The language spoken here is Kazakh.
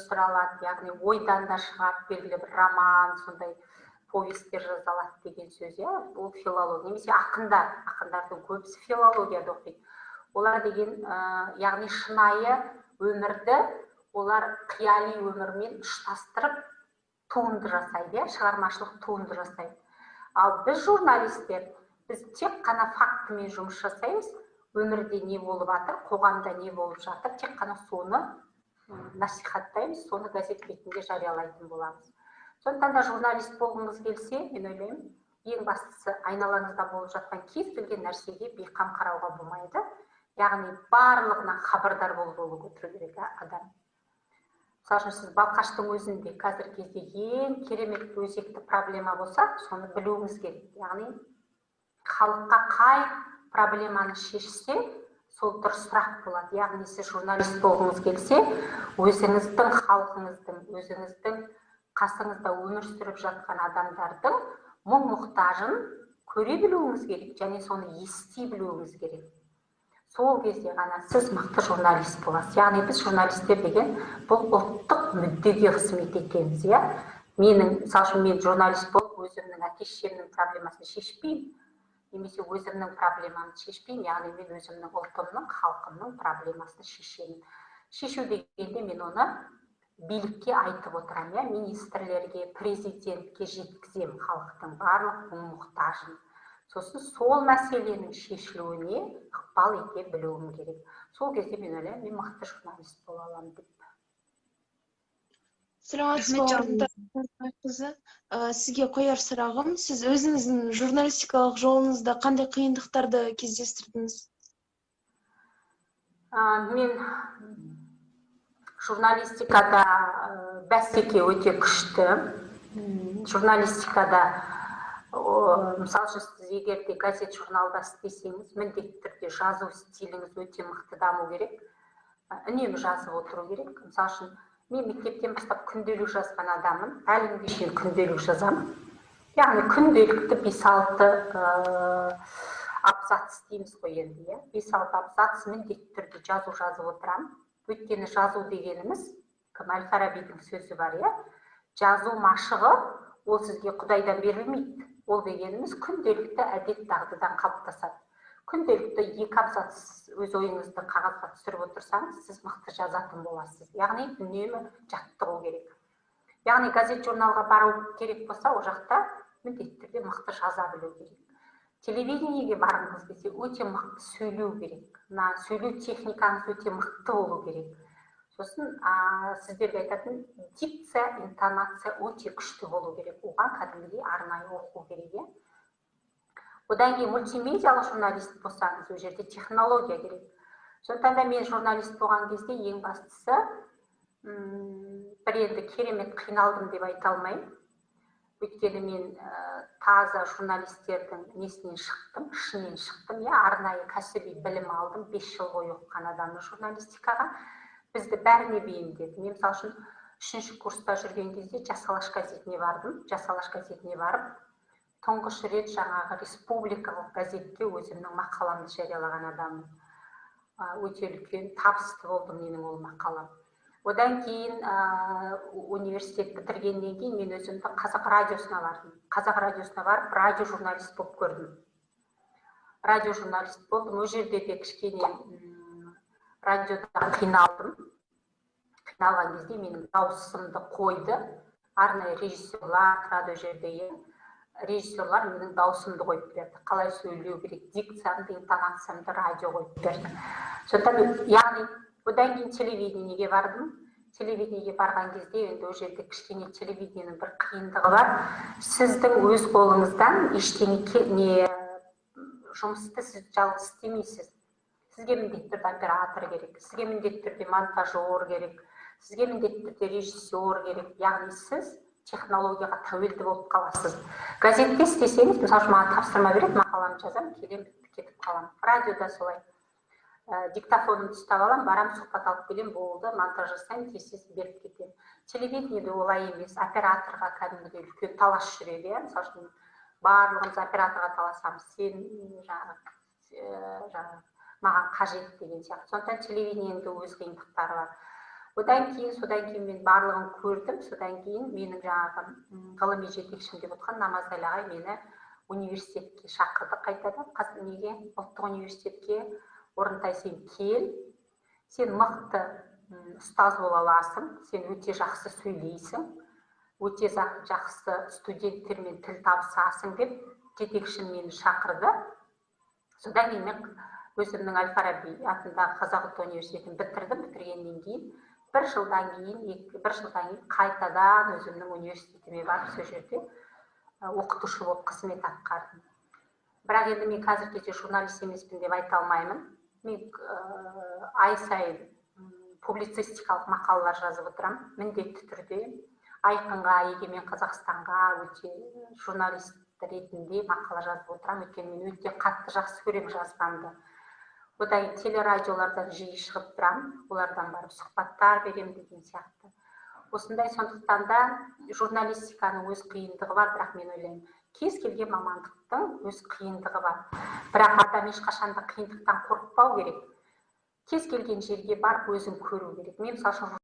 түсіре алады, яғни ойдан да шығарып белгілі бір роман, сондай повестер жаза алады деген сөз, бұл филология. Немесе ақындардың көбісі филологияда оқиды. Олар деген, яғни шынайы өмірді олар қияли өмірмен ұштастырып туынды жасайды, шығармашылық туынды жасайды. Ал біз журналистер, біз тек қана фактімен жұмыс жасаймыз, өмірде не болып жатыр, қоғамда не болып жатыр, тек қана соны насихаттаймыз, соны газет бетінде жариялайтын боламыз. Сондықтан да журналист болғыңыз келсе, мен ойлаймын, ең бастысы айналаңызда болып жатқан кез келген нәрсеге бейқам қарауға болмайды. Яғни барлығынан хабардар болып отыру керек адам. Мысалы үшін сіз Балқаштың өзінде қазір кезде ең керемет өзекті проблема болса, соны білуіңіз керек. Яғни халыққа қай проблеманы шешсе, сол дұрыс сұрақ болады. Яғни сіз журналист болғыңыз келсе, өзіңіздің халқыңыздың, өзіңіздің қасыңызда өмір сүріп жатқан адамдардың мұң-мұқтажын көре білуіңіз керек, және соны ести білуіңіз керек. Сол кезде ғана сіз мықты журналист боласыз. Яғни біз журналистер деген бұл ұлттық мүддеге қызмет етеміз, мысалы мен журналист болып өзімнің әке-шешемнің проблемасын шешпеймін, немесе өзімнің проблемамды шешпеймін, яғни мен өзімнің ұлтымның, халқымның проблемасын шешемін. Шешу дегенде мен оны билікке айтып отырамын, министрлерге, президентке жеткіземін халықтың барлық мұқтажын. Сосын сол мәселенің шешілуіне ықпал ете білуім керек. Сол кезде мен ойлаймын, мен мықты журналист бола аламын деп. Саламатсыз, сізге қояр сұрағым, сіз өзіңіздің журналистикалық жолыңызда қандай қиындықтарды кездестірдіңіз? Мен журналистикада бәсеке өте күшті. Журналистикада, мысалы үшін сіз егер де газет журналда істесеңіз, міндетті түрде жазу стиліңіз өте мықты даму керек. Үнемі жазып отыру керек. Мысалы үшін мен мектептен бастап күнделік жазған адаммын, әлі күнге шейін күнделік жазамын. Яғни күнделікті 5-6 абзац дейміз ғой енді, 5-6 абзац міндетті түрде жазып отырамын. Өйткені жазу дегеніміз, кім Әл-Фарабидің сөзі бар, жазу машығы ол сізге Құдайдан берілмейді. Ол дегеніміз күнделікті әдет дағдыдан қалыптасады. Күнделікті 2 абзац өз ойыңызды қағазға түсіріп отырсаңыз, сіз мықты жазатын боласыз. Яғни үнемі жаттығу керек. Яғни газет журналға бару керек болса, ол жақта міндетті түрде мықты жаза білу керек. Телевидениеге барғыңыз келсе, өте мықты сөйлеу керек. Сөйлеу техникаңыз өте мықты болу керек. Сосын сіздерге айтатын дикция, интонация өте күшті болу керек. Оған кәдімгідей арнайы оқу керек. Одан кейін мультимедиалық журналист болсаңыз, ол жерде технология керек. Сондықтан да мен журналист болған кезде ең бастысы, бір енді керемет қиналдым деп айта алмаймын. Өйткені мен таза журналистердің несінен шықтым, ішінен шықтым, арнайы кәсіби білім алдым, 5 жыл бойы оқыған адамның журналистикаға. Бізді бәріне бейімдеді. Мен мысалы үшін 3-ші курста жүрген кезде Жас Алаш газетіне бардым. Жас Алаш газетіне барып, тұңғыш рет жаңағы республикалық газетке өзімнің мақаламды жариялаған адаммын. Өте үлкен табысты болды менің ол мақалам. Одан кейін университет бітіргеннен кейін мен өзімді Қазақ радиосына бардым. Қазақ радиосына барып, радио журналист болып көрдім. Радио журналист болдым. Ол жерде де кішкене радиода қиналдым. Қиналған кезде менің дауысымды қойды. Арнайы режиссерлар тұрады ол жерде. Режиссерлар менің дауысымды қойып берді. Қалай сөйлеу керек, дикциямды, интонациямды радио қойып берді. Сондықтан, яғни одан кейін телевидениеге бардым. Телевидениеге барған кезде енді ол жерде кішкене телевидениенің бір қиындығы бар. Сіздің өз қолыңыздан ештеңе жұмысты сіз жалғыз істемейсіз. Сізге міндетті түрде оператор керек, сізге міндетті түрде монтажер керек, сізге міндетті түрде режиссер керек. Яғни сіз технологияға тәуелді болып қаласыз. Газетте істесеңіз, мысалы маған тапсырма береді, мақаламды жазамын, келем, кетіп қаламын. Радиода солай. Диктофонымды ұстап алам, барам, сұхбат алып келем, болды, монтаж жасаймын, тез беріп кетемін. Телевидениеде олай емес, операторға кәдімгідей үлкен талас жүреді. Мысалы үшін барлығымыз операторға таласамыз, сен маған қажет деген сияқты. Сондықтан телевидениенің өз қиындықтары бар. содан кейін мен барлығын көрдім. Содан кейін менің жаңағы ғылыми жетекшім деп отқан Намазгүл ағай мені университетке шақырды қайтадан. Неге? Ұлттық университетке. Орынтай, сен кел, сен мықты ұстаз бола аласың, сен өте жақсы сөйлейсің, өте жақсы студенттермен тіл табысасың деп жетекшім мені шақырды. Содан кейін мен өзімнің Әл-Фараби атындағы Қазақ ұлттық университетін бітірдім. Бітіргеннен кейін бір жылдан кейін қайтадан өзімнің университетіме барып сол жерде оқытушы болып қызмет атқардым. Бірақ енді мен қазір кезде журналист емеспін деп айта алмаймын. Мен ай сайын публицистикалық мақалалар жазып отырамын, міндетті түрде. Айқынға, Егемен Қазақстанға өте журналист ретінде мақала жазып отырамын. Өйткені мен өте қатты жақсы көремін жазғанды. Одан телерадиолардан жиі шығып тұрамын, олардан барып сұхбаттар беремін деген сияқты. Осындай, сондықтан да журналистиканың өз қиындығы бар, бірақ мен ойлаймын, кез келген мамандықтың өз қиындығы бар. Бірақ адам ешқашан да қиындықтан қорықпау керек. Кез келген жерге барып өзін көру керек. Мен мысалы